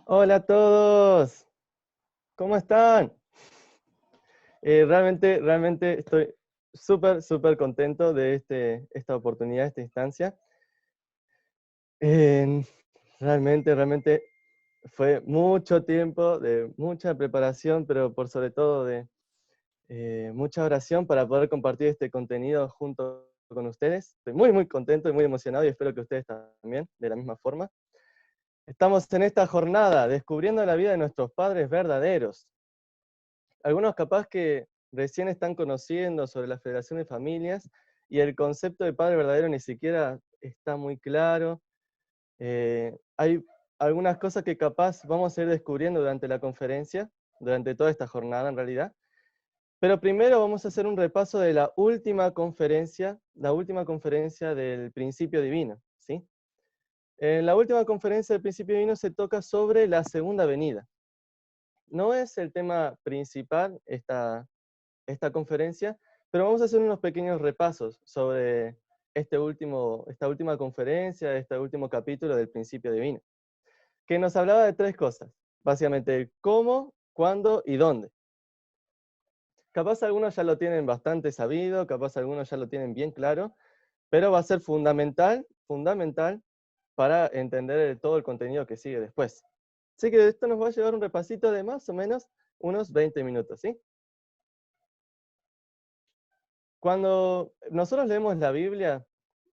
Hola a todos, ¿cómo están? Realmente estoy súper contento de esta oportunidad, esta instancia. Eh, realmente fue mucho tiempo de mucha preparación, pero por sobre todo de mucha oración para poder compartir este contenido junto con ustedes. Estoy muy contento y muy emocionado y espero que ustedes también, de la misma forma. Estamos en esta jornada descubriendo la vida de nuestros padres verdaderos. Algunos capaz que recién están conociendo sobre la Federación de Familias y el concepto de padre verdadero ni siquiera está muy claro. Hay algunas cosas que capaz vamos a ir descubriendo durante la conferencia, durante toda esta jornada en realidad. Pero primero vamos a hacer un repaso de la última conferencia del principio divino, ¿sí? En la última conferencia del principio divino se toca sobre la segunda venida. No es el tema principal esta conferencia, pero vamos a hacer unos pequeños repasos sobre esta última conferencia, este último capítulo del Principio Divino, que nos hablaba de tres cosas, básicamente el cómo, cuándo y dónde. Capaz algunos ya lo tienen bastante sabido, capaz algunos ya lo tienen bien claro, pero va a ser fundamental para entender todo el contenido que sigue después. Así que esto nos va a llevar un repasito de más o menos unos 20 minutos, ¿sí? Cuando nosotros leemos la Biblia,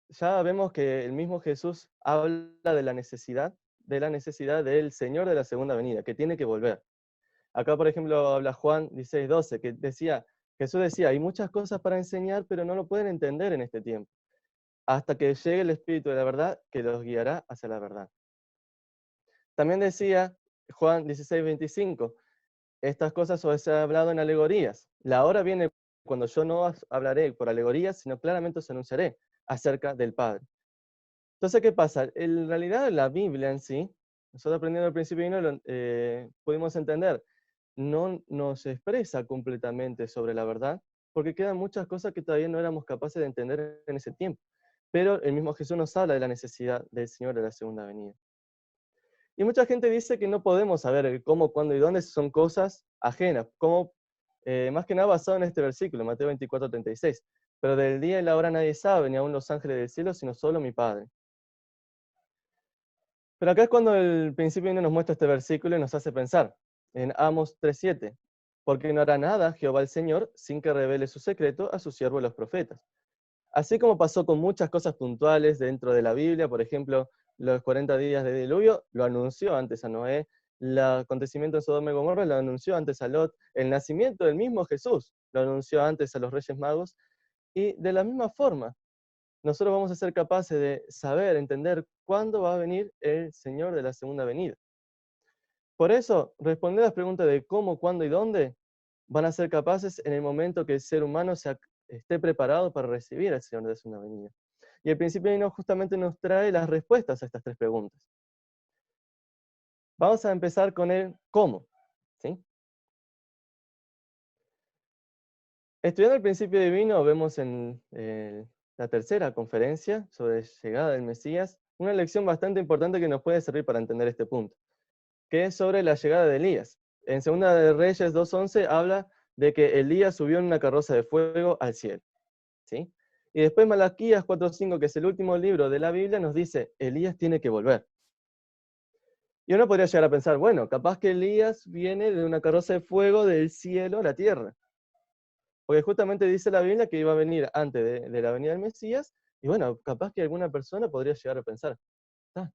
ya vemos que el mismo Jesús habla de la necesidad del Señor de la segunda venida, que tiene que volver. Acá, por ejemplo, habla Juan 16:12, que Jesús decía, hay muchas cosas para enseñar, pero no lo pueden entender en este tiempo, hasta que llegue el Espíritu de la verdad, que los guiará hacia la verdad. También decía Juan 16:25, estas cosas os he hablado en alegorías. La hora viene cuando yo no hablaré por alegorías, sino claramente os anunciaré acerca del Padre. Entonces, ¿qué pasa? En realidad, la Biblia en sí, nosotros aprendiendo al principio y no pudimos entender, no nos expresa completamente sobre la verdad, porque quedan muchas cosas que todavía no éramos capaces de entender en ese tiempo. Pero el mismo Jesús nos habla de la necesidad del Señor de la segunda venida. Y mucha gente dice que no podemos saber el cómo, cuándo y dónde son cosas ajenas, como más que nada basado en este versículo, Mateo 24:36. Pero del día y la hora nadie sabe, ni aun los ángeles del cielo, sino solo mi Padre. Pero acá es cuando el principio nos muestra este versículo y nos hace pensar en Amos 3:7, porque no hará nada Jehová el Señor sin que revele su secreto a sus siervos los profetas. Así como pasó con muchas cosas puntuales dentro de la Biblia, por ejemplo, los 40 días de diluvio, lo anunció antes a Noé, el acontecimiento en Sodoma y Gomorra lo anunció antes a Lot, el nacimiento del mismo Jesús lo anunció antes a los Reyes Magos, y de la misma forma, nosotros vamos a ser capaces de saber, entender cuándo va a venir el Señor de la segunda venida. Por eso, responder las preguntas de cómo, cuándo y dónde van a ser capaces en el momento que el ser humano esté preparado para recibir al Señor de la segunda venida. Y el principio divino justamente nos trae las respuestas a estas tres preguntas. Vamos a empezar con el cómo, ¿sí? Estudiando el principio divino, vemos en la tercera conferencia sobre llegada del Mesías una lección bastante importante que nos puede servir para entender este punto, que es sobre la llegada de Elías. En Segunda de Reyes 2:11 habla de que Elías subió en una carroza de fuego al cielo, ¿sí? Y después Malaquías 4:5, que es el último libro de la Biblia, nos dice, Elías tiene que volver. Y uno podría llegar a pensar, bueno, capaz que Elías viene de una carroza de fuego del cielo a la tierra. Porque justamente dice la Biblia que iba a venir antes de la venida del Mesías, y bueno, capaz que alguna persona podría llegar a pensar,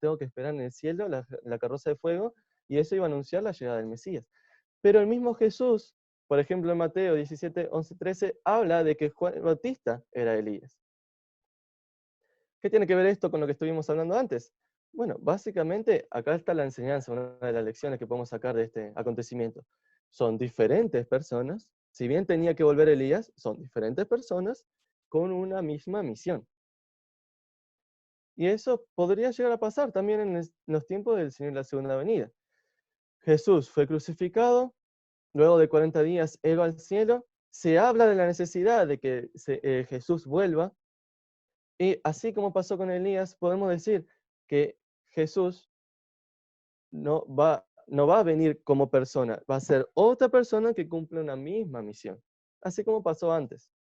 tengo que esperar en el cielo la carroza de fuego, y eso iba a anunciar la llegada del Mesías. Pero el mismo Jesús, por ejemplo en Mateo 17, 11, 13, habla de que Juan el Bautista era Elías. ¿Qué tiene que ver esto con lo que estuvimos hablando antes? Bueno, básicamente acá está la enseñanza, una de las lecciones que podemos sacar de este acontecimiento. Son diferentes personas, si bien tenía que volver Elías, son diferentes personas con una misma misión. Y eso podría llegar a pasar también en los tiempos del Señor de la Segunda Venida. Jesús fue crucificado, luego de 40 días eleva al cielo, se habla de la necesidad de que Jesús vuelva, y así como pasó con Elías, podemos decir que Jesús no va no va a venir como persona, va a ser otra persona que cumple una misma misión, así como pasó antes.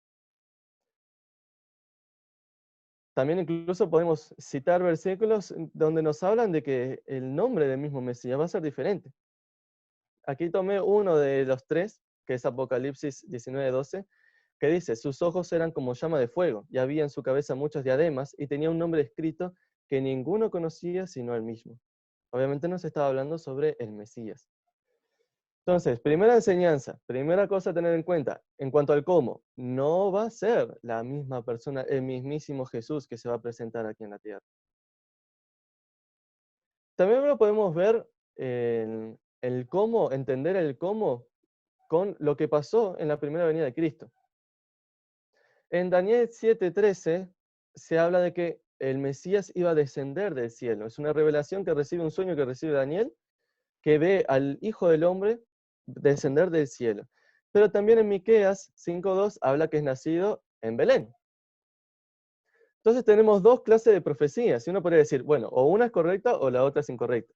También incluso podemos citar versículos donde nos hablan de que el nombre del mismo Mesías va a ser diferente. Aquí tomé uno de los tres, que es Apocalipsis 19:12, que dice, sus ojos eran como llama de fuego, y había en su cabeza muchos diademas, y tenía un nombre escrito que ninguno conocía sino él mismo. Obviamente nos estaba hablando sobre el Mesías. Entonces, primera enseñanza, primera cosa a tener en cuenta, en cuanto al cómo, no va a ser la misma persona, el mismísimo Jesús que se va a presentar aquí en la tierra. También lo podemos ver en el cómo, entender el cómo con lo que pasó en la primera venida de Cristo. En Daniel 7:13 se habla de que el Mesías iba a descender del cielo. Es una revelación que recibe un sueño que recibe Daniel, que ve al Hijo del Hombre descender del cielo. Pero también en Miqueas 5:2 habla que es nacido en Belén. Entonces tenemos dos clases de profecías, y uno podría decir, bueno, o una es correcta o la otra es incorrecta.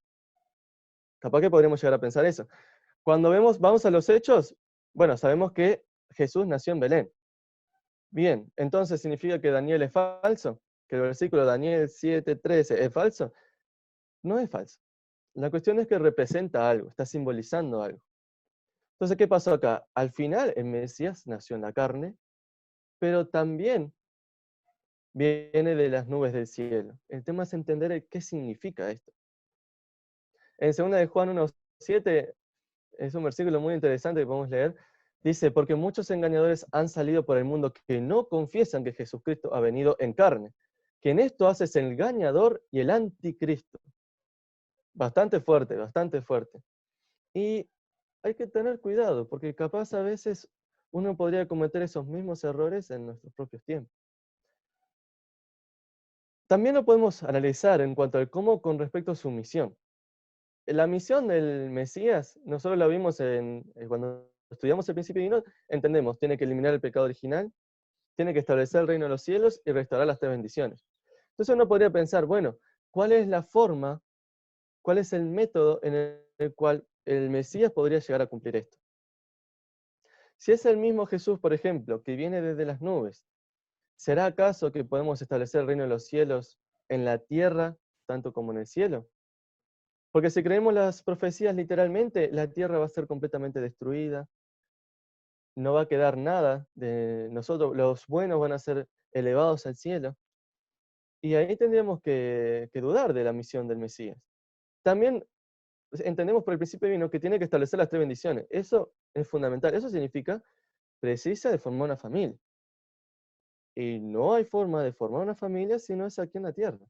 Capaz que podríamos llegar a pensar eso. Cuando vamos a los hechos, bueno, sabemos que Jesús nació en Belén. Bien, entonces significa que Daniel es falso, que el versículo de Daniel 7:13 es falso. No es falso. La cuestión es que representa algo, está simbolizando algo. Entonces, ¿qué pasó acá? Al final, el Mesías nació en la carne, pero también viene de las nubes del cielo. El tema es entender qué significa esto. En 2 de Juan 1:7 es un versículo muy interesante que podemos leer. Dice, porque muchos engañadores han salido por el mundo que no confiesan que Jesucristo ha venido en carne. Que en esto haces el engañador y el anticristo. Bastante fuerte, bastante fuerte. Y hay que tener cuidado, porque capaz a veces uno podría cometer esos mismos errores en nuestros propios tiempos. También lo podemos analizar en cuanto al cómo con respecto a su misión. La misión del Mesías, nosotros la vimos cuando estudiamos el principio divino, entendemos, tiene que eliminar el pecado original, tiene que establecer el reino de los cielos y restaurar las tres bendiciones. Entonces uno podría pensar, bueno, ¿cuál es la forma, cuál es el método en el cual el Mesías podría llegar a cumplir esto? Si es el mismo Jesús, por ejemplo, que viene desde las nubes, ¿será acaso que podemos establecer el reino de los cielos en la tierra, tanto como en el cielo? Porque si creemos las profecías literalmente, la tierra va a ser completamente destruida, no va a quedar nada de nosotros, los buenos van a ser elevados al cielo, y ahí tendríamos que dudar de la misión del Mesías. También entendemos por el principio divino que tiene que establecer las tres bendiciones. Eso es fundamental. Eso significa precisa de formar una familia. Y no hay forma de formar una familia si no es aquí en la tierra.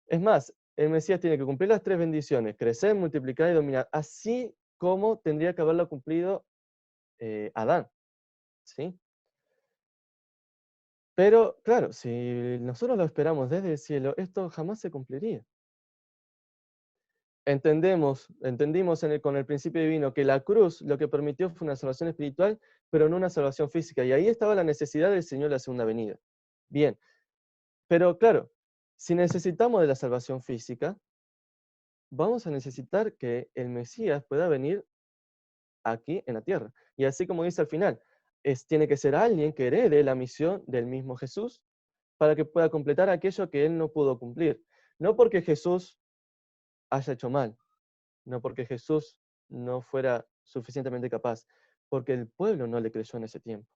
Es más, el Mesías tiene que cumplir las tres bendiciones, crecer, multiplicar y dominar, así como tendría que haberlo cumplido Adán, ¿sí? Pero claro, si nosotros lo esperamos desde el cielo, esto jamás se cumpliría. Entendimos con el principio divino que la cruz lo que permitió fue una salvación espiritual, pero no una salvación física. Y ahí estaba la necesidad del Señor de la segunda venida. Bien, pero claro, si necesitamos de la salvación física, vamos a necesitar que el Mesías pueda venir aquí en la tierra. Y así como dice al final, tiene que ser alguien que herede la misión del mismo Jesús para que pueda completar aquello que él no pudo cumplir. No porque Jesús haya hecho mal, no porque Jesús no fuera suficientemente capaz, porque el pueblo no le creyó en ese tiempo.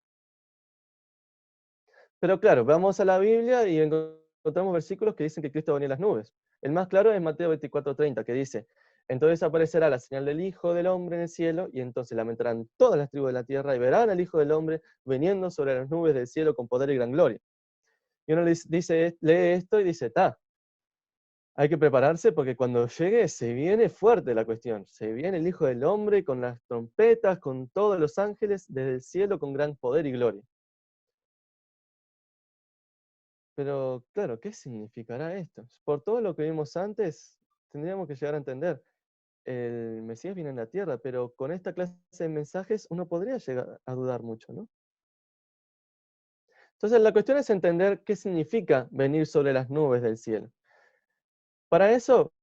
Pero claro, vamos a la Biblia y encontramos versículos que dicen que Cristo venía en las nubes. El más claro es Mateo 24:30, que dice, entonces aparecerá la señal del Hijo del Hombre en el cielo, y entonces lamentarán todas las tribus de la tierra y verán al Hijo del Hombre viniendo sobre las nubes del cielo con poder y gran gloria. Y uno lee esto y dice, hay que prepararse porque cuando llegue se viene fuerte la cuestión. Se viene el Hijo del Hombre con las trompetas, con todos los ángeles desde el cielo con gran poder y gloria. Pero claro, ¿qué significará esto? Por todo lo que vimos antes, tendríamos que llegar a entender. El Mesías viene en la tierra, pero con esta clase de mensajes uno podría llegar a dudar mucho, ¿no? Entonces la cuestión es entender qué significa venir sobre las nubes del cielo. Para eso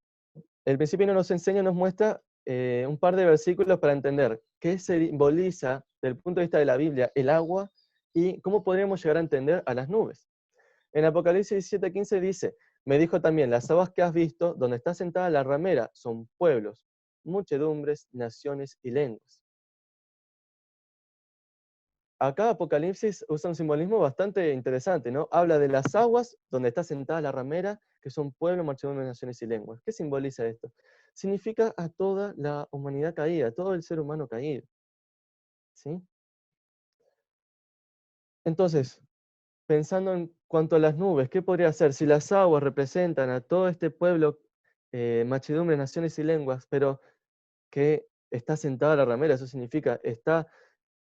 El principio nos enseña, nos muestra un par de versículos para entender qué simboliza, desde el punto de vista de la Biblia, el agua y cómo podríamos llegar a entender a las nubes. En Apocalipsis 17:15 dice, me dijo también, las aguas que has visto, donde está sentada la ramera, son pueblos, muchedumbres, naciones y lenguas. Acá Apocalipsis usa un simbolismo bastante interesante, ¿no? Habla de las aguas donde está sentada la ramera, que son pueblos, muchedumbres, naciones y lenguas. ¿Qué simboliza esto? Significa a toda la humanidad caída, a todo el ser humano caído, ¿sí? Entonces, pensando en cuanto a las nubes, ¿qué podría ser? Si las aguas representan a todo este pueblo, muchedumbres, naciones y lenguas, pero que está sentada la ramera, eso significa está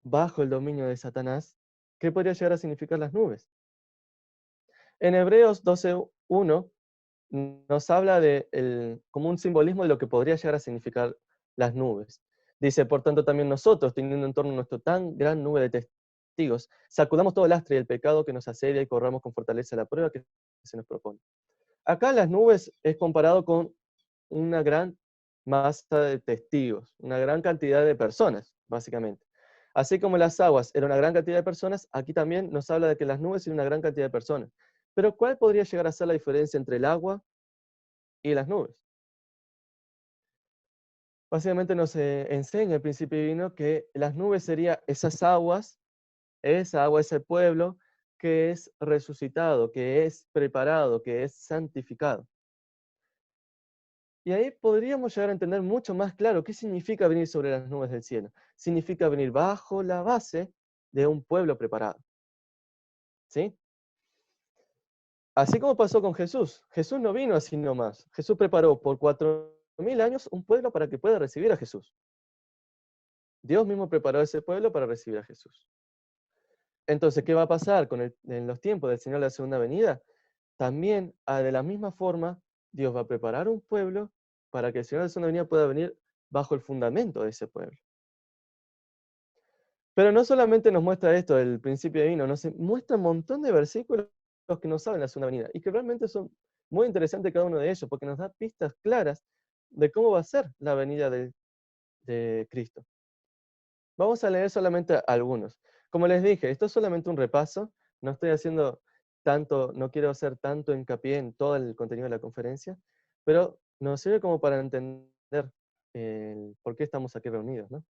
bajo el dominio de Satanás, ¿qué podría llegar a significar las nubes? En Hebreos 12:1 nos habla como un simbolismo de lo que podría llegar a significar las nubes. Dice, por tanto, también nosotros, teniendo en torno nuestro tan gran nube de testigos, sacudamos todo el lastre del pecado que nos asedia y corramos con fortaleza la prueba que se nos propone. Acá las nubes es comparado con una gran masa de testigos, una gran cantidad de personas, básicamente. Así como las aguas eran una gran cantidad de personas, aquí también nos habla de que las nubes eran una gran cantidad de personas. Pero ¿cuál podría llegar a ser la diferencia entre el agua y las nubes? Básicamente nos enseña el principio divino que las nubes serían esas aguas, esa agua, ese pueblo que es resucitado, que es preparado, que es santificado. Y ahí podríamos llegar a entender mucho más claro qué significa venir sobre las nubes del cielo. Significa venir bajo la base de un pueblo preparado. ¿Sí? Así como pasó con Jesús. Jesús no vino así nomás. Jesús preparó por 4000 años un pueblo para que pueda recibir a Jesús. Dios mismo preparó ese pueblo para recibir a Jesús. Entonces, ¿qué va a pasar en los tiempos del Señor de la segunda venida? También, de la misma forma, Dios va a preparar un pueblo para que el Señor de la segunda venida pueda venir bajo el fundamento de ese pueblo. Pero no solamente nos muestra esto, el principio divino, nos muestra un montón de versículos que nos hablan de la segunda venida y que realmente son muy interesantes cada uno de ellos porque nos da pistas claras de cómo va a ser la venida de Cristo. Vamos a leer solamente algunos. Como les dije, esto es solamente un repaso, no estoy haciendo tanto, no quiero hacer tanto hincapié en todo el contenido de la conferencia, pero nos sirve como para entender por qué estamos aquí reunidos, ¿no?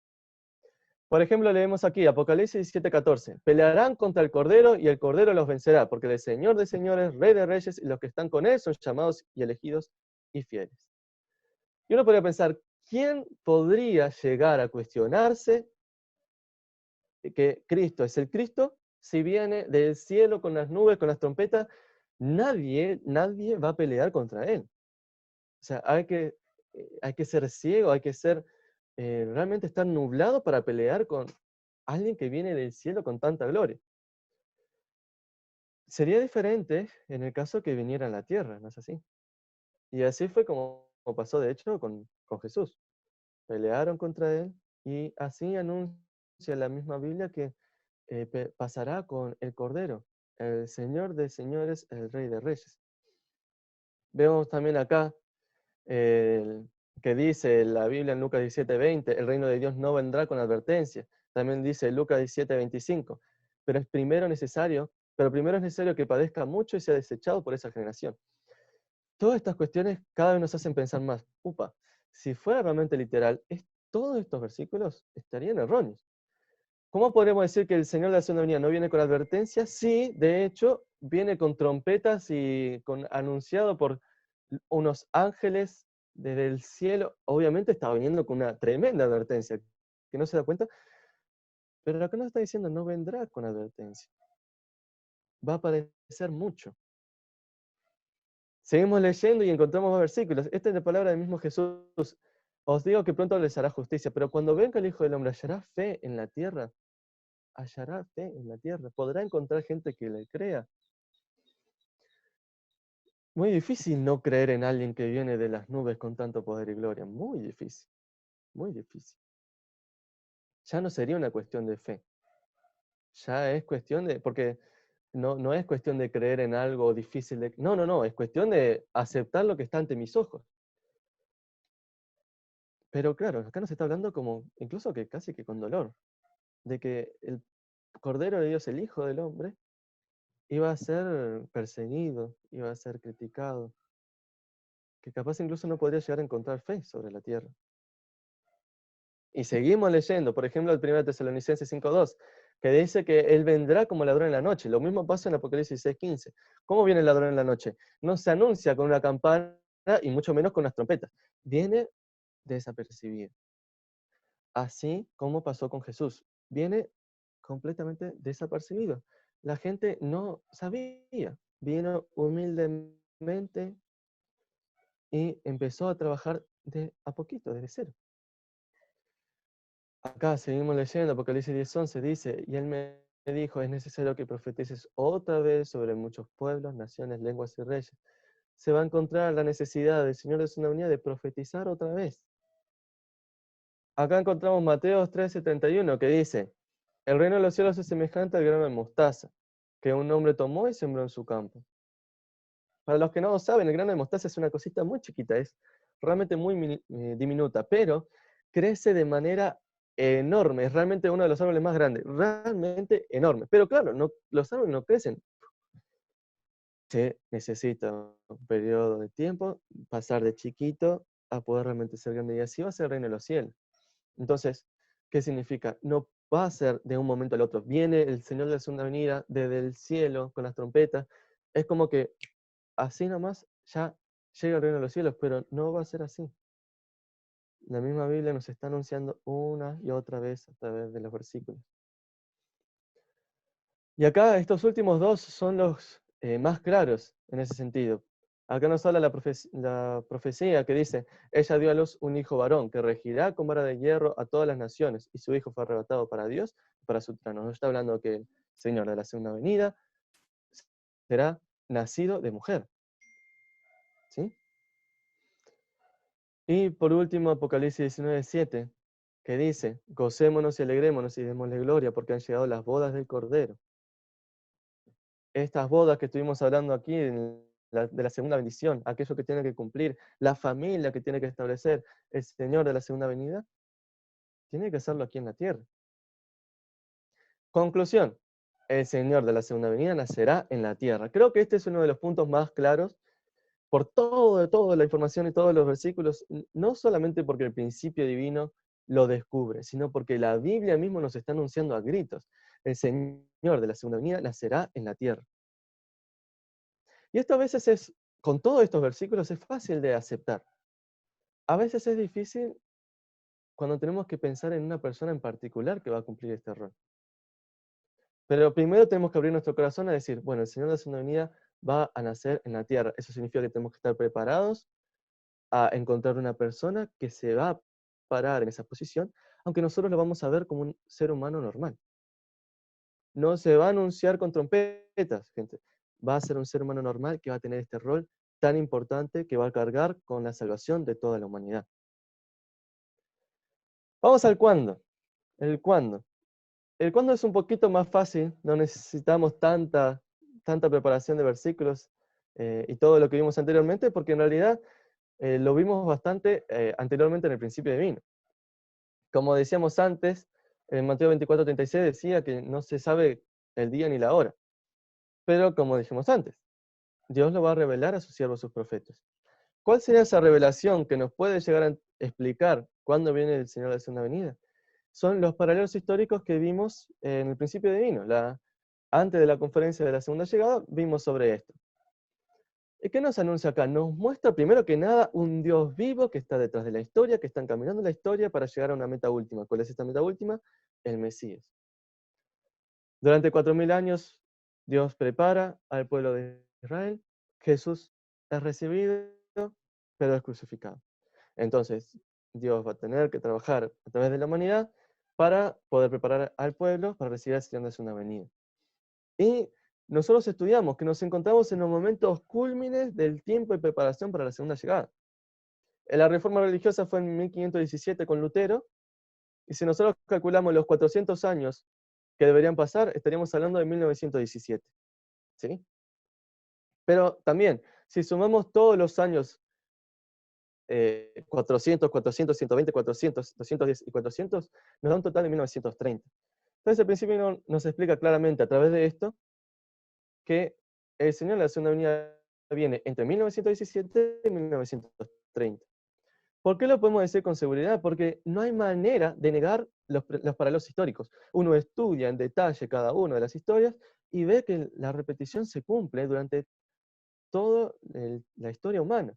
Por ejemplo, leemos aquí, Apocalipsis 17:14. Pelearán contra el Cordero y el Cordero los vencerá, porque el Señor de señores, Rey de reyes, y los que están con él son llamados y elegidos y fieles. Y uno podría pensar, ¿quién podría llegar a cuestionarse que Cristo es el Cristo si viene del cielo con las nubes, con las trompetas? Nadie va a pelear contra él. O sea, hay que ser ciego, hay que ser realmente estar nublado para pelear con alguien que viene del cielo con tanta gloria. Sería diferente en el caso que viniera a la tierra, ¿no es así? Y así fue como pasó, de hecho, con Jesús. Pelearon contra él y así anuncia la misma Biblia que pasará con el Cordero, el Señor de señores, el Rey de reyes. Vemos también acá el que dice la Biblia en Lucas 17:20, el reino de Dios no vendrá con advertencia. También dice Lucas 17:25, pero primero es necesario que padezca mucho y sea desechado por esa generación. Todas estas cuestiones cada vez nos hacen pensar más, upa, si fuera realmente literal, todos estos versículos estarían erróneos. ¿Cómo podríamos decir que el Señor de la segunda venida no viene con advertencia? Sí, de hecho, viene con trompetas y anunciado por unos ángeles desde el cielo. Obviamente estaba viniendo con una tremenda advertencia, que no se da cuenta, pero acá nos está diciendo no vendrá con advertencia. Va a padecer mucho. Seguimos leyendo y encontramos más versículos. Esta es la palabra del mismo Jesús. Os digo que pronto les hará justicia, pero cuando venga el Hijo del Hombre, ¿hallará fe en la tierra? ¿Hallará fe en la tierra? ¿Podrá encontrar gente que le crea? Muy difícil no creer en alguien que viene de las nubes con tanto poder y gloria. Muy difícil, muy difícil. Ya no sería una cuestión de fe. Ya es cuestión porque no es cuestión de creer en algo difícil de... No, es cuestión de aceptar lo que está ante mis ojos. Pero claro, acá nos está hablando como, incluso que casi que con dolor, de que el Cordero de Dios, el Hijo del Hombre, iba a ser perseguido, iba a ser criticado, que capaz incluso no podría llegar a encontrar fe sobre la tierra. Y seguimos leyendo, por ejemplo, el 1 Tesalonicenses 5:2, que dice que Él vendrá como ladrón en la noche. Lo mismo pasa en Apocalipsis 6:15. ¿Cómo viene el ladrón en la noche? No se anuncia con una campana y mucho menos con las trompetas. Viene desapercibido. Así como pasó con Jesús. Viene completamente desapercibido. La gente no sabía. Vino humildemente y empezó a trabajar de a poquito, desde cero. Acá seguimos leyendo, Apocalipsis 10:11 dice, y él me dijo, es necesario que profetices otra vez sobre muchos pueblos, naciones, lenguas y reyes. Se va a encontrar la necesidad del Señor de su unidad de profetizar otra vez. Acá encontramos Mateo 13:31 que dice, el reino de los cielos es semejante al grano de mostaza, que un hombre tomó y sembró en su campo. Para los que no lo saben, el grano de mostaza es una cosita muy chiquita, es realmente muy diminuta, pero crece de manera enorme, es realmente uno de los árboles más grandes, realmente enorme. Pero claro, los árboles no crecen, se necesita un periodo de tiempo, pasar de chiquito a poder realmente ser grande, y así va a ser el reino de los cielos. Entonces, ¿qué significa? No va a ser de un momento al otro. Viene el Señor de la segunda venida desde el cielo con las trompetas. Es como que así nomás ya llega el reino de los cielos, pero no va a ser así. La misma Biblia nos está anunciando una y otra vez a través de los versículos. Y acá estos últimos dos son los más claros en ese sentido. Acá nos habla la profecía que dice, ella dio a luz un hijo varón que regirá con vara de hierro a todas las naciones, y su hijo fue arrebatado para Dios y para su trono. Nos está hablando que el Señor de la segunda venida será nacido de mujer. ¿Sí? Y por último, Apocalipsis 19:7, que dice, gocémonos y alegrémonos y démosle gloria porque han llegado las bodas del Cordero. Estas bodas que estuvimos hablando aquí de la segunda bendición, aquello que tiene que cumplir, la familia que tiene que establecer el Señor de la segunda venida, tiene que hacerlo aquí en la tierra. Conclusión, el Señor de la segunda venida nacerá en la tierra. Creo que este es uno de los puntos más claros por toda la información y todos los versículos, no solamente porque el principio divino lo descubre, sino porque la Biblia mismo nos está anunciando a gritos. El Señor de la segunda venida nacerá en la tierra. Y esto a veces con todos estos versículos es fácil de aceptar. A veces es difícil cuando tenemos que pensar en una persona en particular que va a cumplir este rol. Pero primero tenemos que abrir nuestro corazón a decir, bueno, el Señor de la segunda venida va a nacer en la tierra. Eso significa que tenemos que estar preparados a encontrar una persona que se va a parar en esa posición, aunque nosotros lo vamos a ver como un ser humano normal. No se va a anunciar con trompetas, gente. Va a ser un ser humano normal que va a tener este rol tan importante que va a cargar con la salvación de toda la humanidad. Vamos al cuándo. El cuándo. El cuándo es un poquito más fácil, no necesitamos tanta preparación de versículos y todo lo que vimos anteriormente, porque en realidad lo vimos bastante anteriormente en el principio divino. Como decíamos antes, en Mateo 24:36 decía que no se sabe el día ni la hora. Pero como dijimos antes, Dios lo va a revelar a sus siervos, sus profetas. ¿Cuál sería esa revelación que nos puede llegar a explicar cuándo viene el Señor de la segunda venida? Son los paralelos históricos que vimos en el principio divino. Antes de la conferencia de la segunda llegada, vimos sobre esto. ¿Y qué nos anuncia acá? Nos muestra primero que nada un Dios vivo que está detrás de la historia, que está encaminando la historia para llegar a una meta última. ¿Cuál es esta meta última? El Mesías. Durante 4000 años, Dios prepara al pueblo de Israel. Jesús es recibido, pero es crucificado. Entonces, Dios va a tener que trabajar a través de la humanidad para poder preparar al pueblo para recibir al Señor de su venida. Y nosotros estudiamos que nos encontramos en los momentos cúlmines del tiempo de preparación para la segunda llegada. La reforma religiosa fue en 1517 con Lutero, y si nosotros calculamos los 400 años que deberían pasar, estaríamos hablando de 1917. ¿Sí? Pero también, si sumamos todos los años 400, 400, 120, 400, 210 y 400, nos da un total de 1930. Entonces el principio nos explica claramente a través de esto que el Señor de la Segunda Venida viene entre 1917 y 1930. ¿Por qué lo podemos decir con seguridad? Porque no hay manera de negar los paralelos históricos. Uno estudia en detalle cada una de las historias y ve que la repetición se cumple durante toda la historia humana.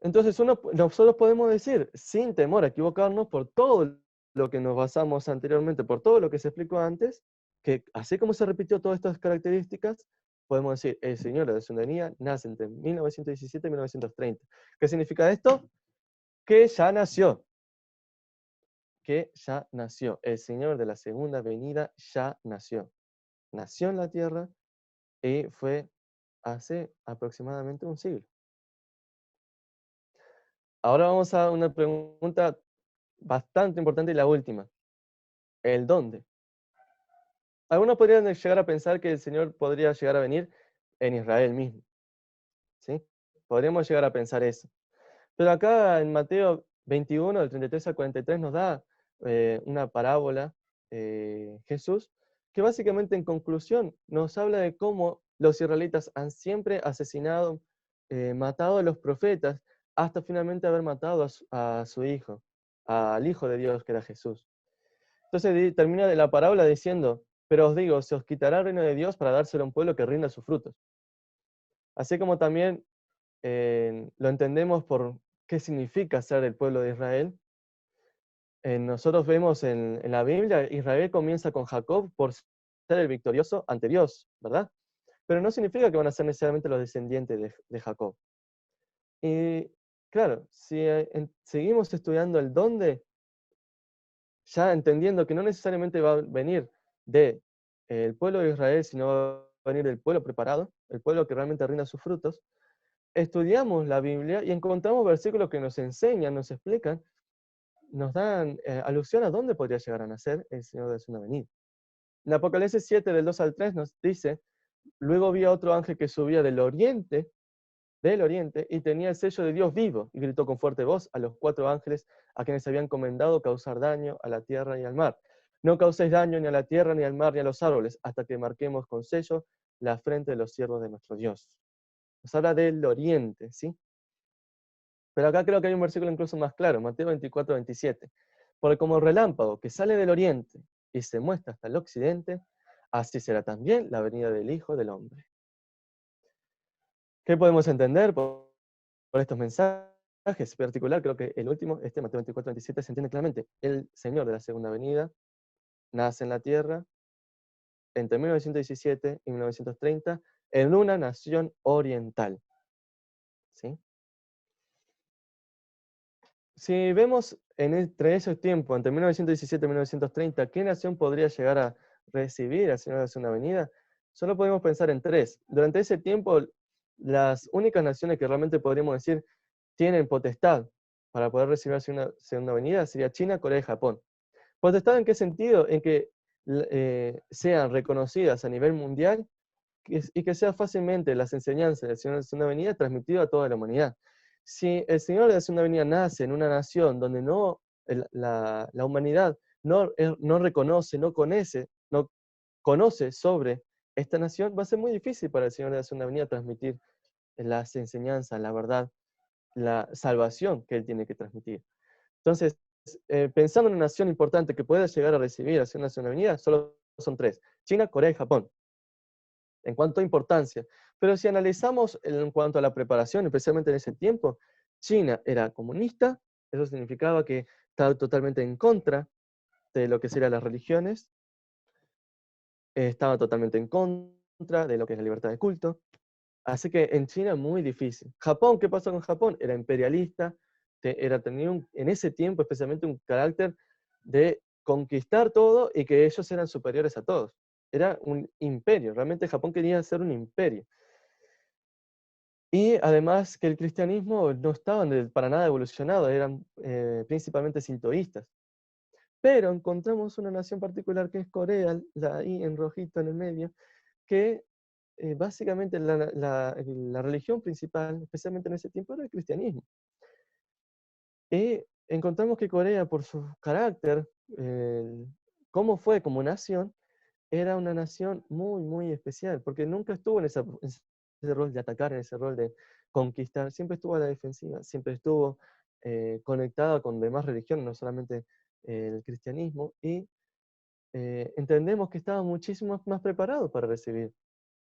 Entonces nosotros podemos decir, sin temor a equivocarnos, por todo lo que nos basamos anteriormente, por todo lo que se explicó antes, que así como se repitió todas estas características, podemos decir, el Señor de la Segunda Venida nace entre 1917 y 1930. ¿Qué significa esto? Que ya nació. Que ya nació. El Señor de la Segunda Venida ya nació. Nació en la tierra y fue hace aproximadamente un siglo. Ahora vamos a una pregunta bastante importante y la última. ¿El dónde? Algunos podrían llegar a pensar que el Señor podría llegar a venir en Israel mismo. ¿Sí? Podríamos llegar a pensar eso. Pero acá en Mateo 21, del 33 al 43, nos da una parábola, Jesús, que básicamente en conclusión nos habla de cómo los israelitas han siempre asesinado, matado a los profetas, hasta finalmente haber matado a su hijo, al Hijo de Dios, que era Jesús. Entonces termina de la parábola diciendo, pero os digo, se os quitará el reino de Dios para dárselo a un pueblo que rinda sus frutos. Así como también lo entendemos por qué significa ser el pueblo de Israel. Nosotros vemos en la Biblia, Israel comienza con Jacob por ser el victorioso ante Dios, ¿verdad? Pero no significa que van a ser necesariamente los descendientes de Jacob. Y claro, si seguimos estudiando el dónde, ya entendiendo que no necesariamente va a venir del pueblo de Israel, sino va a venir del pueblo preparado, el pueblo que realmente rinda sus frutos, estudiamos la Biblia y encontramos versículos que nos enseñan, nos explican, nos dan alusión a dónde podría llegar a nacer el Señor de su venida. En Apocalipsis 7, del 2 al 3, nos dice, luego vi a otro ángel que subía del oriente, y tenía el sello de Dios vivo, y gritó con fuerte voz a los 4 ángeles a quienes habían encomendado causar daño a la tierra y al mar. No causéis daño ni a la tierra, ni al mar, ni a los árboles, hasta que marquemos con sello la frente de los siervos de nuestro Dios. Nos habla del oriente, ¿sí? Pero acá creo que hay un versículo incluso más claro, Mateo 24, 27. Porque como el relámpago que sale del oriente y se muestra hasta el occidente, así será también la venida del Hijo del Hombre. ¿Qué podemos entender por estos mensajes? En particular, creo que el último, Mateo 24, 27, se entiende claramente. El Señor de la Segunda Venida nace en la tierra entre 1917 y 1930 en una nación oriental. ¿Sí? Si vemos entre esos tiempos, entre 1917 y 1930, ¿qué nación podría llegar a recibir al Señor de la Segunda Venida? Solo podemos pensar en 3. Durante ese tiempo, las únicas naciones que realmente podríamos decir tienen potestad para poder recibir una Segunda Venida sería China, Corea y Japón. ¿Potestad en qué sentido? En que sean reconocidas a nivel mundial y que sea fácilmente las enseñanzas del Señor de la Segunda Venida transmitidas a toda la humanidad. Si el Señor de la Segunda Venida nace en una nación donde la humanidad no reconoce, no conoce sobre esta nación, va a ser muy difícil para el Señor de la Segunda Venida transmitir las enseñanzas, la verdad, la salvación que Él tiene que transmitir. Entonces, pensando en una nación importante que pueda llegar a recibir hacia una Segunda Venida, solo son 3: China, Corea y Japón, en cuanto a importancia. Pero si analizamos en cuanto a la preparación, especialmente en ese tiempo, China era comunista, eso significaba que estaba totalmente en contra de lo que serían las religiones, estaba totalmente en contra de lo que es la libertad de culto, así que en China muy difícil. Japón, ¿qué pasó con Japón? Era imperialista, tenía en ese tiempo especialmente un carácter de conquistar todo y que ellos eran superiores a todos. Era un imperio, realmente Japón quería ser un imperio. Y además que el cristianismo no estaba para nada evolucionado, eran principalmente sintoístas. Pero encontramos una nación particular que es Corea, la I en rojito en el medio, que básicamente la religión principal, especialmente en ese tiempo, era el cristianismo. Y encontramos que Corea, por su carácter, cómo fue como nación, era una nación muy, muy especial, porque nunca estuvo en ese rol de atacar, en ese rol de conquistar, siempre estuvo a la defensiva, siempre estuvo conectada con demás religiones, no solamente el cristianismo, y entendemos que estaba muchísimo más preparado para recibir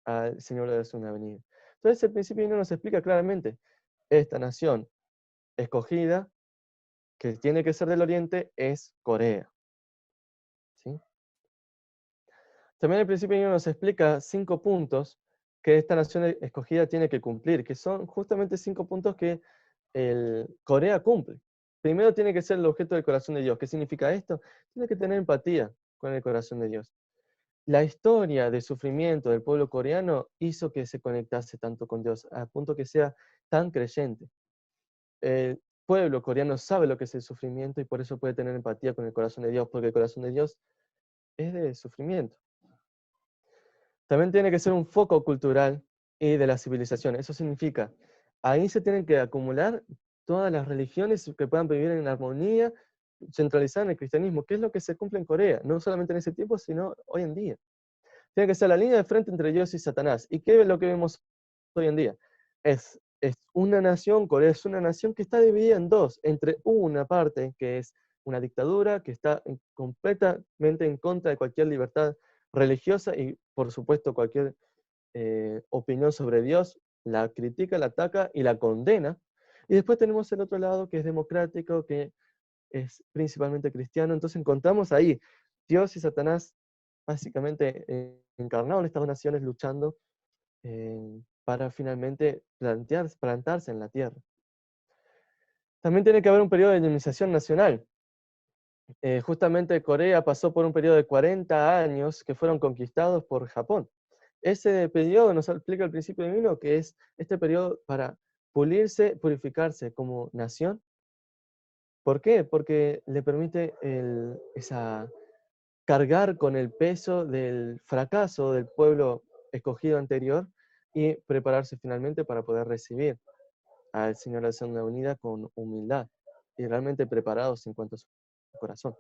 al Señor de la Segunda Venida. Entonces el principio divino nos explica claramente, esta nación escogida, que tiene que ser del Oriente, es Corea. ¿Sí? También el principio divino nos explica 5 puntos que esta nación escogida tiene que cumplir, que son justamente 5 puntos que Corea cumple. Primero tiene que ser el objeto del corazón de Dios. ¿Qué significa esto? Tiene que tener empatía con el corazón de Dios. La historia de sufrimiento del pueblo coreano hizo que se conectase tanto con Dios, a punto que sea tan creyente. El pueblo coreano sabe lo que es el sufrimiento y por eso puede tener empatía con el corazón de Dios, porque el corazón de Dios es de sufrimiento. También tiene que ser un foco cultural y de la civilización. Eso significa, ahí se tienen que acumular todas las religiones que puedan vivir en armonía, centralizada en el cristianismo, que es lo que se cumple en Corea, no solamente en ese tiempo, sino hoy en día. Tiene que ser la línea de frente entre Dios y Satanás. ¿Y qué es lo que vemos hoy en día? Es una nación, Corea es una nación que está dividida en dos, entre una parte que es una dictadura, que está completamente en contra de cualquier libertad religiosa y, por supuesto, cualquier opinión sobre Dios, la critica, la ataca y la condena. Y después tenemos el otro lado que es democrático, que es principalmente cristiano. Entonces encontramos ahí Dios y Satanás básicamente encarnados en estas dos naciones luchando para finalmente plantarse en la tierra. También tiene que haber un periodo de indemnización nacional. Justamente Corea pasó por un periodo de 40 años que fueron conquistados por Japón. Ese periodo nos explica el principio divino, que es este periodo para pulirse, purificarse como nación. ¿Por qué? Porque le permite cargar con el peso del fracaso del pueblo escogido anterior y prepararse finalmente para poder recibir al Señor de la Segunda Venida con humildad y realmente preparados en cuanto a su corazón.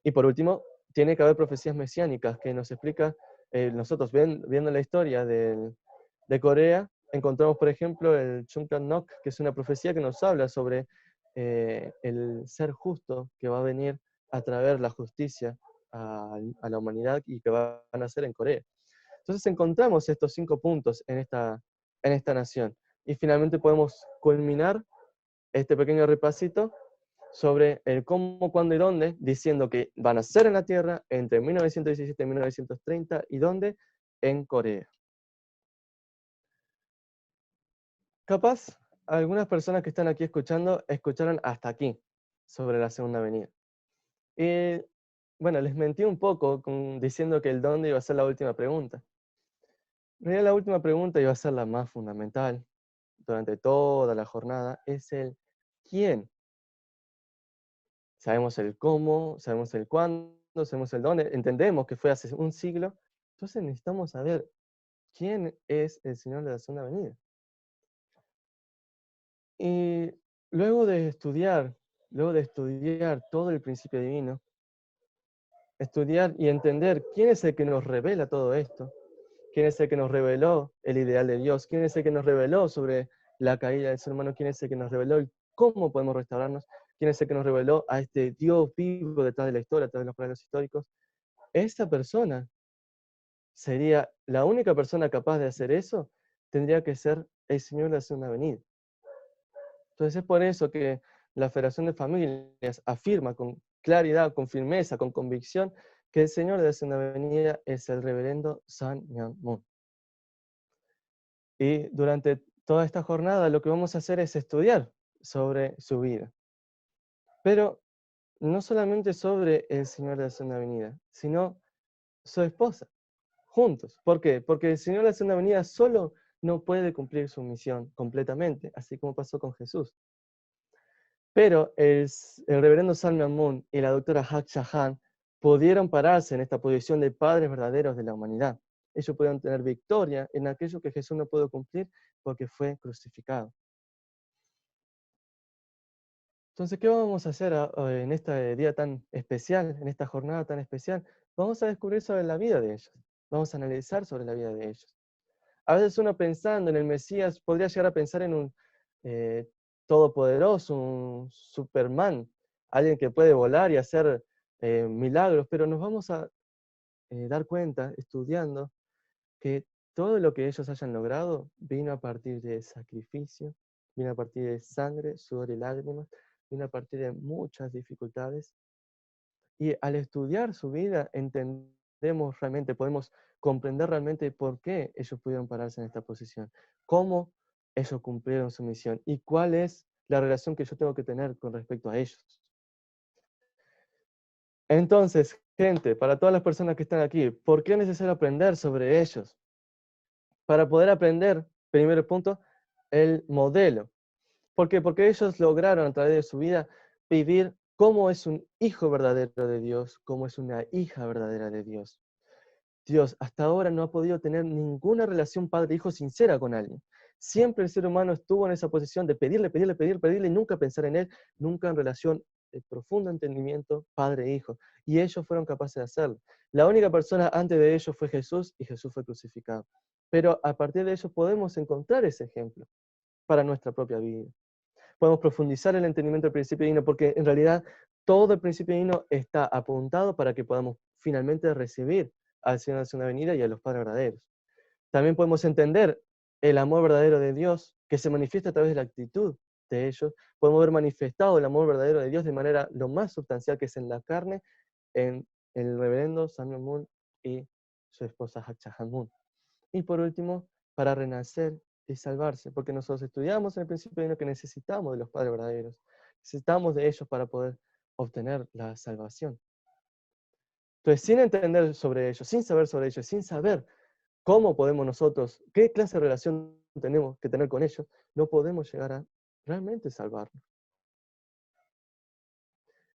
Y por último, tiene que haber profecías mesiánicas que nos explica, nosotros viendo la historia de Corea, encontramos, por ejemplo, el Chungkan Nok, que es una profecía que nos habla sobre el ser justo que va a venir a traer la justicia a la humanidad y que van a nacer en Corea. Entonces encontramos estos 5 puntos en esta nación. Y finalmente podemos culminar este pequeño repasito sobre el cómo, cuándo y dónde, diciendo que van a ser en la Tierra entre 1917 y 1930, y dónde, en Corea. Capaz, algunas personas que están aquí escuchando, escucharon hasta aquí, sobre la Segunda Venida. Y bueno, les mentí un poco diciendo que el dónde iba a ser la última pregunta. En realidad la última pregunta iba a ser la más fundamental durante toda la jornada, es el quién. Sabemos el cómo, sabemos el cuándo, sabemos el dónde, entendemos que fue hace un siglo, entonces necesitamos saber quién es el Señor de la Segunda Venida. Y luego de estudiar todo el principio divino, estudiar y entender quién es el que nos revela todo esto, quién es el que nos reveló el ideal de Dios, quién es el que nos reveló sobre la caída del ser humano, quién es el que nos reveló cómo podemos restaurarnos, quién es el que nos reveló a este Dios vivo detrás de la historia, detrás de los paralelos históricos. Esa persona sería la única persona capaz de hacer eso, tendría que ser el Señor de la Segunda Venida. Entonces es por eso que la Federación de Familias afirma con claridad, con firmeza, con convicción, que el Señor de la Segunda Venida es el reverendo Sun Myung Moon. Y durante toda esta jornada lo que vamos a hacer es estudiar sobre su vida. Pero no solamente sobre el Señor de la Segunda Venida, sino su esposa, juntos. ¿Por qué? Porque el Señor de la Segunda Venida solo no puede cumplir su misión completamente, así como pasó con Jesús. Pero el reverendo Salman Moon y la doctora Hak Chahan pudieron pararse en esta posición de padres verdaderos de la humanidad. ellos pudieron tener victoria en aquello que Jesús no pudo cumplir porque fue crucificado. Entonces, ¿qué vamos a hacer en este día tan especial, en esta jornada tan especial? Vamos a descubrir sobre la vida de ellos. Vamos a analizar sobre la vida de ellos. A veces uno pensando en el Mesías podría llegar a pensar en un eh, todopoderoso, un Superman, alguien que puede volar y hacer milagros, pero nos vamos a dar cuenta, estudiando, que todo lo que ellos hayan logrado vino a partir de sacrificio, vino a partir de sangre, sudor y lágrimas, vino a partir de muchas dificultades. Y al estudiar su vida, entendemos realmente, podemos comprender realmente por qué ellos pudieron pararse en esta posición, cómo ellos cumplieron su misión y cuál es la relación que yo tengo que tener con respecto a ellos. Entonces, gente, para todas las personas que están aquí, ¿por qué es necesario aprender sobre ellos? Para poder aprender, primer punto, el modelo. ¿Por qué? Porque ellos lograron a través de su vida vivir cómo es un hijo verdadero de Dios, cómo es una hija verdadera de Dios. Dios hasta ahora no ha podido tener ninguna relación padre-hijo sincera con alguien. Siempre el ser humano estuvo en esa posición de pedirle y nunca pensar en él, nunca en relación de profundo entendimiento padre-hijo. Y ellos fueron capaces de hacerlo. La única persona antes de ellos fue Jesús y Jesús fue crucificado. Pero a partir de ellos podemos encontrar ese ejemplo para nuestra propia vida. Podemos profundizar el entendimiento del principio divino porque en realidad todo el principio divino está apuntado para que podamos finalmente recibir al Señor de la segunda venida y a los padres verdaderos. También podemos entender el amor verdadero de Dios que se manifiesta a través de la actitud de ellos. Podemos ver manifestado el amor verdadero de Dios de manera lo más sustancial que es en la carne, en el reverendo Samuel Moon y su esposa Hakcha Moon. Y por último, para renacer y salvarse, porque nosotros estudiamos en el principio divino que necesitamos de los padres verdaderos, necesitamos de ellos para poder obtener la salvación. Entonces, sin entender sobre ellos, sin saber sobre ellos, sin saber cómo podemos nosotros, qué clase de relación tenemos que tener con ellos, no podemos llegar a realmente salvarnos.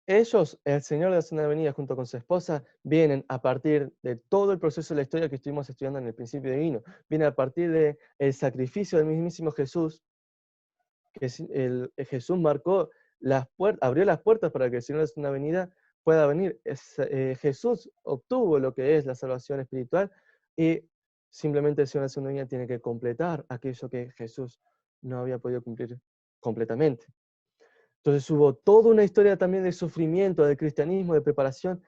Ellos, el Señor de la Segunda Venida junto con su esposa, vienen a partir de todo el proceso de la historia que estuvimos estudiando en el principio divino. Viene a partir del sacrificio del mismísimo Jesús, que Jesús marcó las puertas, abrió las puertas para que el Señor de la Segunda Venida pueda venir. Jesús obtuvo lo que es la salvación espiritual y simplemente el Señor de la Segunda Venida tiene que completar aquello que Jesús no había podido cumplir completamente. Entonces hubo toda una historia también de sufrimiento, de cristianismo, de preparación,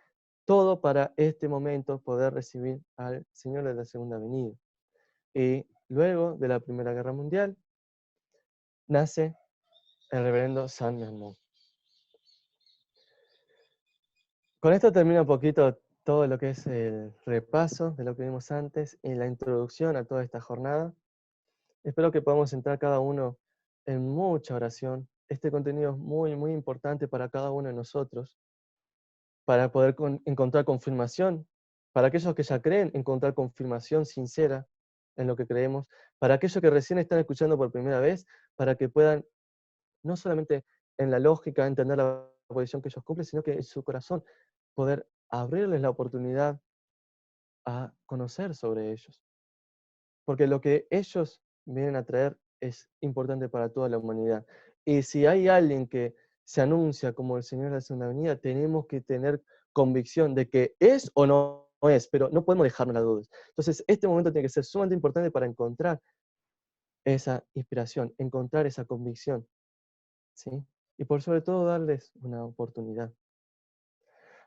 todo para este momento poder recibir al Señor de la Segunda Venida. Y luego de la Primera Guerra Mundial, nace el reverendo San Moon. Con esto termina un poquito todo lo que es el repaso de lo que vimos antes y la introducción a toda esta jornada. Espero que podamos entrar cada uno en mucha oración. Este contenido es muy, muy importante para cada uno de nosotros, para poder encontrar confirmación, para aquellos que ya creen, encontrar confirmación sincera en lo que creemos, para aquellos que recién están escuchando por primera vez, para que puedan, no solamente en la lógica, entender la posición que ellos cumplen, sino que en su corazón poder abrirles la oportunidad a conocer sobre ellos. Porque lo que ellos vienen a traer es importante para toda la humanidad. Y si hay alguien que se anuncia como el Señor de la Segunda Venida, tenemos que tener convicción de que es o no es, pero no podemos dejarnos las dudas. Entonces, este momento tiene que ser sumamente importante para encontrar esa inspiración, encontrar esa convicción, ¿sí? Y por sobre todo darles una oportunidad.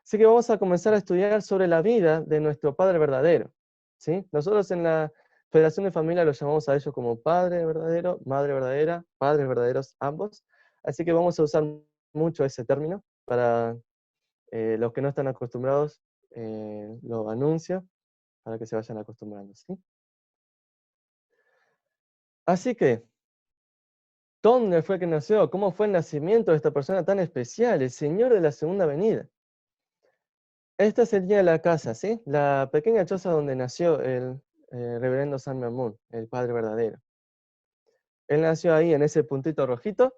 Así que vamos a comenzar a estudiar sobre la vida de nuestro Padre verdadero, ¿sí? Nosotros en la Federación de Familia los llamamos a ellos como Padre verdadero, Madre verdadera, Padres verdaderos ambos. Así que vamos a usar mucho ese término para los que no están acostumbrados, lo anuncio para que se vayan acostumbrando, ¿sí? Así que, ¿dónde fue que nació? ¿Cómo fue el nacimiento de esta persona tan especial, el Señor de la Segunda Venida? Esta sería la casa, ¿sí? La pequeña choza donde nació el reverendo San Moon, el Padre verdadero. Él nació ahí, en ese puntito rojito,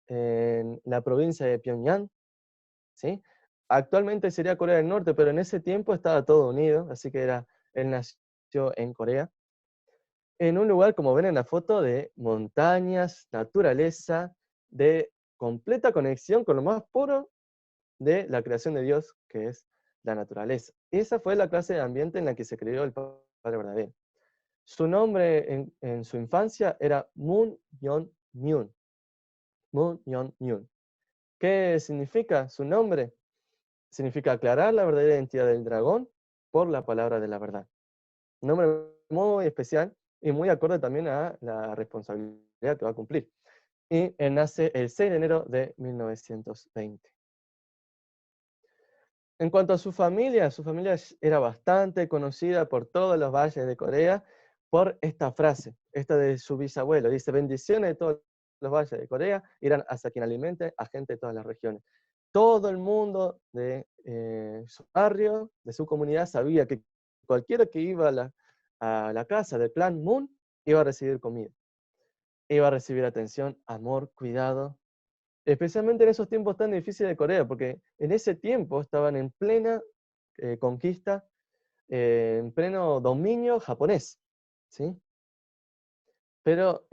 en la provincia de Pyongyang, ¿sí? Actualmente sería Corea del Norte, pero en ese tiempo estaba todo unido, así que él nació en Corea, en un lugar, como ven en la foto, de montañas, naturaleza, de completa conexión con lo más puro de la creación de Dios, que es la naturaleza. Esa fue la clase de ambiente en la que se creó el Padre verdadero. Su nombre en su infancia era Moon Yeon-myun. Moon Yeon-myun. ¿Qué significa su nombre? Significa aclarar la verdadera identidad del dragón por la palabra de la verdad. Un nombre muy especial y muy acorde también a la responsabilidad que va a cumplir. Y él nace el 6 de enero de 1920. En cuanto a su familia era bastante conocida por todos los valles de Corea por esta frase, esta de su bisabuelo. Dice, bendiciones de todos los valles de Corea irán hacia quien alimente a gente de todas las regiones. Todo el mundo de su barrio, de su comunidad, sabía que cualquiera que iba a la casa del clan Moon iba a recibir comida, iba a recibir atención, amor, cuidado, especialmente en esos tiempos tan difíciles de Corea, porque en ese tiempo estaban en plena conquista, en pleno dominio japonés, ¿sí? Pero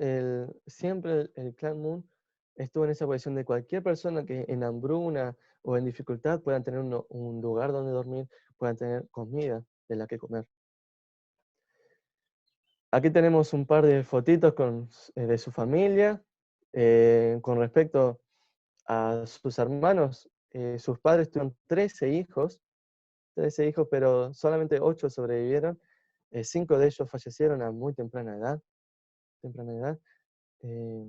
siempre el clan Moon estuvo en esa posición de cualquier persona que en hambruna o en dificultad puedan tener un lugar donde dormir, puedan tener comida de la que comer. Aquí tenemos un par de fotitos de su familia. Con respecto a sus hermanos, sus padres tuvieron 13 hijos, pero solamente 8 sobrevivieron. 5 de ellos fallecieron a muy temprana edad. Temprana edad. Eh,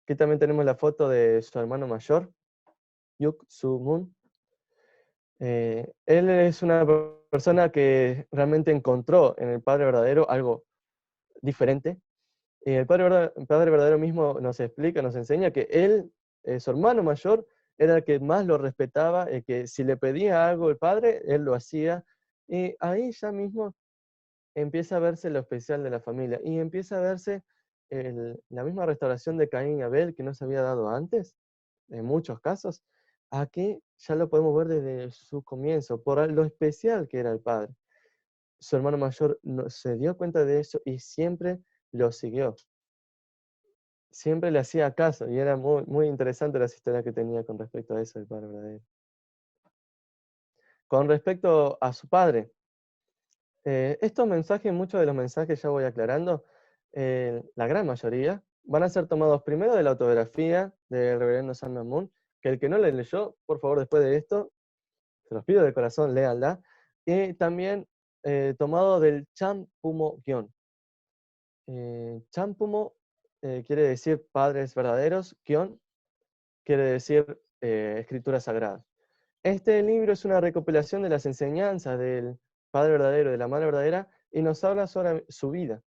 Aquí también tenemos la foto de su hermano mayor, Yuk Soo Moon. Él es una persona que realmente encontró en el Padre Verdadero algo diferente. El Padre Verdadero mismo nos explica, nos enseña que él, su hermano mayor, era el que más lo respetaba, el que si le pedía algo el Padre, él lo hacía. Y ahí ya mismo empieza a verse lo especial de la familia y empieza a verse la misma restauración de Caín y Abel que no se había dado antes, en muchos casos. Aquí ya lo podemos ver desde su comienzo, por lo especial que era el Padre. Su hermano mayor se dio cuenta de eso y siempre lo siguió. Siempre le hacía caso y era muy, muy interesante las historias que tenía con respecto a eso del Padre verdadero. Con respecto a su padre, estos mensajes, muchos de los mensajes ya voy aclarando, la gran mayoría van a ser tomados primero de la autobiografía del reverendo San Moon, que el que no le leyó, por favor, después de esto, se los pido de corazón, léanla, y también tomado del Champumo Gyon. Champumo quiere decir padres verdaderos, Gyon quiere decir escritura sagrada. Este libro es una recopilación de las enseñanzas del Padre verdadero y de la Madre verdadera y nos habla sobre su vida.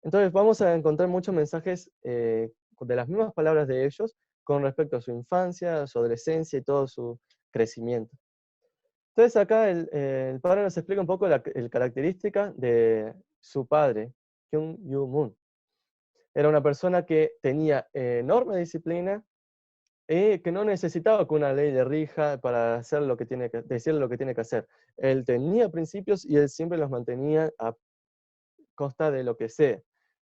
Entonces vamos a encontrar muchos mensajes de las mismas palabras de ellos con respecto a su infancia, su adolescencia y todo su crecimiento. Entonces acá el padre nos explica un poco la característica de su padre, Kyung Yu Moon. Era una persona que tenía enorme disciplina, que no necesitaba que una ley le rija para hacer lo que tiene decir lo que tiene que hacer. Él tenía principios y él siempre los mantenía a costa de lo que sea.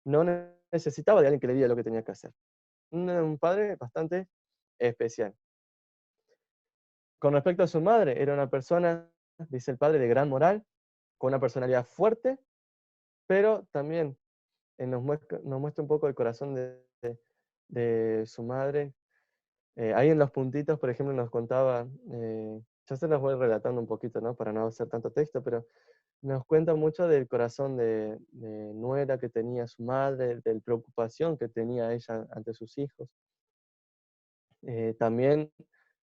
No necesitaba de alguien que le diga lo que tenía que hacer. Un padre bastante especial. Con respecto a su madre, era una persona, dice el padre, de gran moral, con una personalidad fuerte, pero también nos muestra un poco el corazón de su madre. Ahí en los puntitos, por ejemplo, nos contaba, yo se los voy relatando un poquito, ¿no? Para no hacer tanto texto, pero nos cuenta mucho del corazón de nuera que tenía su madre, de la preocupación que tenía ella ante sus hijos. También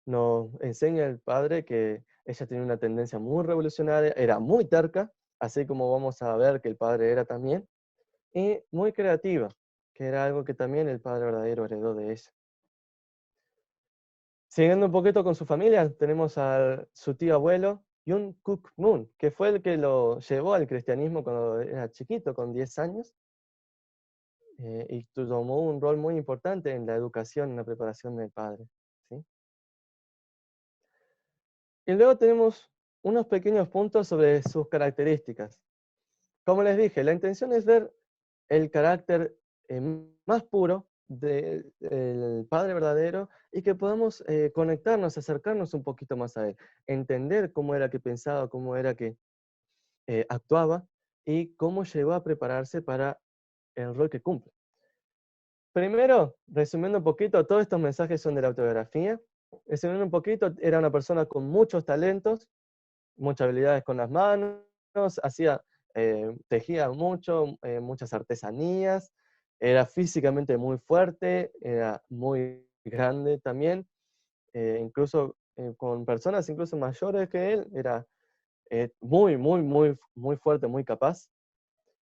nos enseña el padre que ella tenía una tendencia muy revolucionaria, era muy terca, así como vamos a ver que el padre era también, y muy creativa, que era algo que también el padre verdadero heredó de ella. Siguiendo un poquito con su familia, tenemos a su tío abuelo, Yun Kuk Moon, que fue el que lo llevó al cristianismo cuando era chiquito, con 10 años, y tomó un rol muy importante en la educación, en la preparación del padre. ¿Sí? Y luego tenemos unos pequeños puntos sobre sus características. Como les dije, la intención es ver el carácter más puro del Padre verdadero y que podamos conectarnos, acercarnos un poquito más a Él, entender cómo era que pensaba, cómo era que actuaba y cómo llegó a prepararse para el rol que cumple. Primero, resumiendo un poquito, todos estos mensajes son de la autobiografía. Resumiendo un poquito, era una persona con muchos talentos, muchas habilidades con las manos, hacía, tejía mucho, muchas artesanías, era físicamente muy fuerte, era muy grande también, incluso con personas incluso mayores que él, era muy fuerte, muy capaz.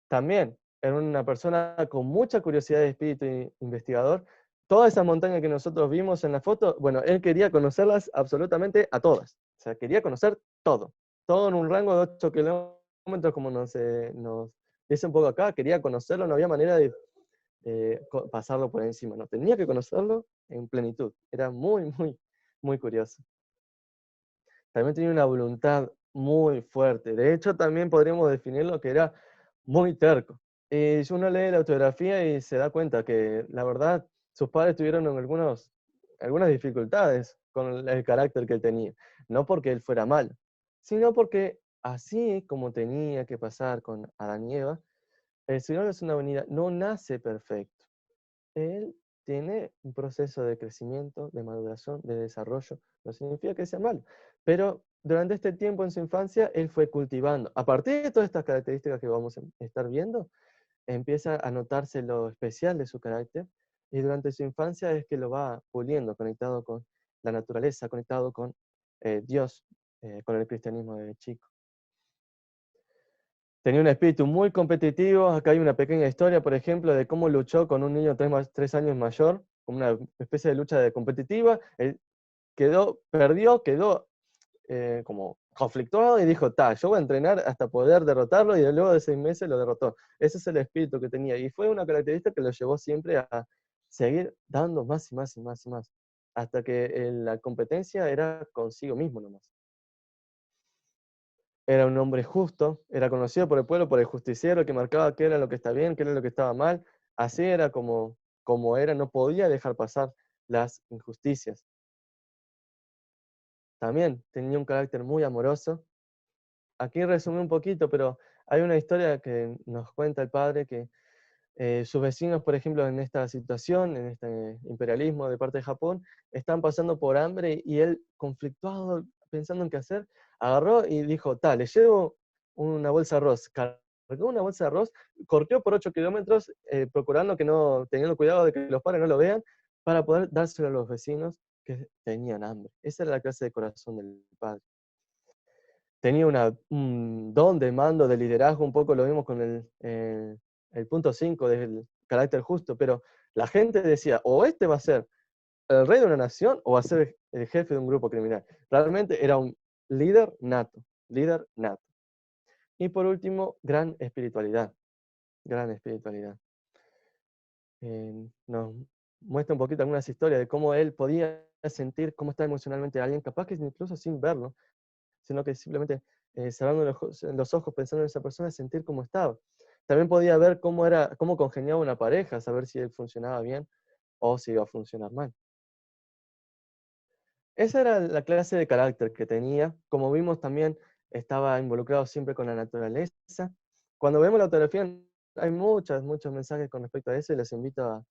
También era una persona con mucha curiosidad de espíritu investigador. Todas esas montañas que nosotros vimos en la foto, bueno, él quería conocerlas absolutamente a todas. O sea, quería conocer todo. Todo en un rango de 8 kilómetros, como nos dice un poco acá. Quería conocerlo, no había manera de pasarlo por encima. No, tenía que conocerlo en plenitud. Era muy curioso. También tenía una voluntad muy fuerte. De hecho, también podríamos definirlo que era muy terco. Y si uno lee la autografía y se da cuenta que, la verdad, sus padres tuvieron algunas dificultades con el carácter que él tenía. No porque él fuera malo, sino porque así como tenía que pasar con Adán y Eva, el Señor es una venida, no nace perfecto. Él tiene un proceso de crecimiento, de maduración, de desarrollo. No significa que sea malo, pero durante este tiempo en su infancia, él fue cultivando. A partir de todas estas características que vamos a estar viendo, empieza a notarse lo especial de su carácter y durante su infancia es que lo va puliendo, conectado con la naturaleza, conectado con Dios, con el cristianismo de chico. Tenía un espíritu muy competitivo. Acá hay una pequeña historia, por ejemplo, de cómo luchó con un niño 3 años mayor, como una especie de lucha competitiva. Él perdió, quedó como conflictuado y dijo, yo voy a entrenar hasta poder derrotarlo y luego de 6 meses lo derrotó. Ese es el espíritu que tenía y fue una característica que lo llevó siempre a seguir dando más y más y más y más, hasta que la competencia era consigo mismo nomás. Era un hombre justo, era conocido por el pueblo por el justiciero que marcaba qué era lo que está bien, qué era lo que estaba mal. Así era como era, no podía dejar pasar las injusticias. También tenía un carácter muy amoroso. Aquí resumí un poquito, pero hay una historia que nos cuenta el padre que sus vecinos, por ejemplo, en esta situación, en este imperialismo de parte de Japón, están pasando por hambre y él, conflictuado, pensando en qué hacer, agarró y dijo, le llevo una bolsa de arroz. Cargó una bolsa de arroz, corrió por 8 kilómetros, procurando que no, teniendo cuidado de que los padres no lo vean, para poder dárselo a los vecinos que tenían hambre. Esa era la clase de corazón del padre. Tenía un don de mando, de liderazgo, un poco lo vimos con el punto 5 del carácter justo, pero la gente decía, o este va a ser el rey de una nación o va a ser el jefe de un grupo criminal. Realmente era un líder nato, líder nato. Y por último, gran espiritualidad, gran espiritualidad. Nos muestra un poquito algunas historias de cómo él podía sentir cómo está emocionalmente alguien, capaz que incluso sin verlo, sino que simplemente cerrando los ojos pensando en esa persona, sentir cómo estaba. También podía ver cómo congeniaba una pareja, saber si él funcionaba bien o si iba a funcionar mal. Esa era la clase de carácter que tenía. Como vimos también, estaba involucrado siempre con la naturaleza. Cuando vemos la fotografía, hay muchos mensajes con respecto a eso y les invito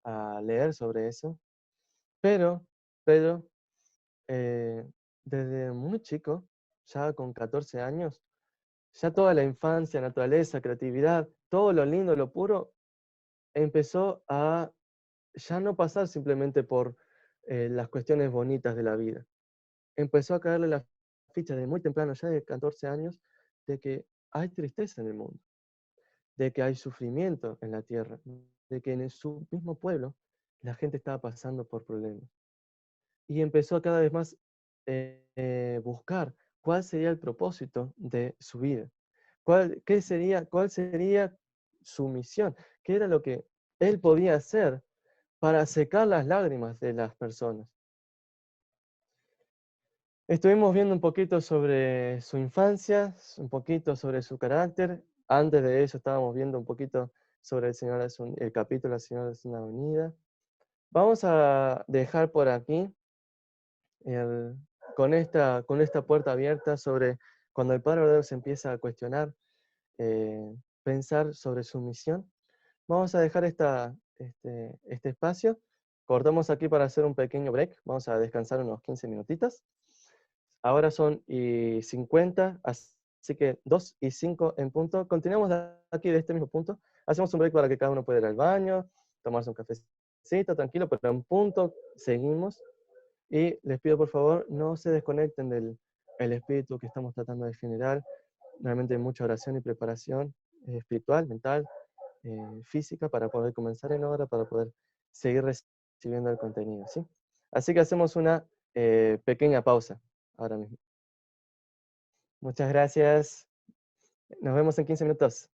a leer sobre eso. Pero, pero eh, desde muy chico, ya con 14 años, ya toda la infancia, naturaleza, creatividad, todo lo lindo, lo puro, empezó a ya no pasar simplemente por las cuestiones bonitas de la vida. Empezó a caerle la ficha de muy temprano, ya de 14 años, de que hay tristeza en el mundo, de que hay sufrimiento en la tierra, de que en su mismo pueblo la gente estaba pasando por problemas. Y empezó a cada vez más buscar cuál sería el propósito de su vida. ¿Cuál sería su misión? ¿Qué era lo que él podía hacer para secar las lágrimas de las personas? Estuvimos viendo un poquito sobre su infancia, un poquito sobre su carácter. Antes de eso estábamos viendo un poquito sobre el capítulo El Señor es una avenida. Vamos a dejar por aquí el- con esta puerta abierta sobre cuando el Padre verdadero se empieza a cuestionar, pensar sobre su misión. Vamos a dejar este espacio. Cortamos aquí para hacer un pequeño break. Vamos a descansar unos 15 minutitos. Ahora son y 50, así que 2 y 5 en punto. Continuamos de aquí de este mismo punto. Hacemos un break para que cada uno pueda ir al baño, tomarse un cafecito, tranquilo, pero en punto seguimos. Y les pido por favor, no se desconecten del el espíritu que estamos tratando de generar. Realmente hay mucha oración y preparación espiritual, mental, física, para poder comenzar en hora, para poder seguir recibiendo el contenido, ¿sí? Así que hacemos una pequeña pausa ahora mismo. Muchas gracias. Nos vemos en 15 minutos.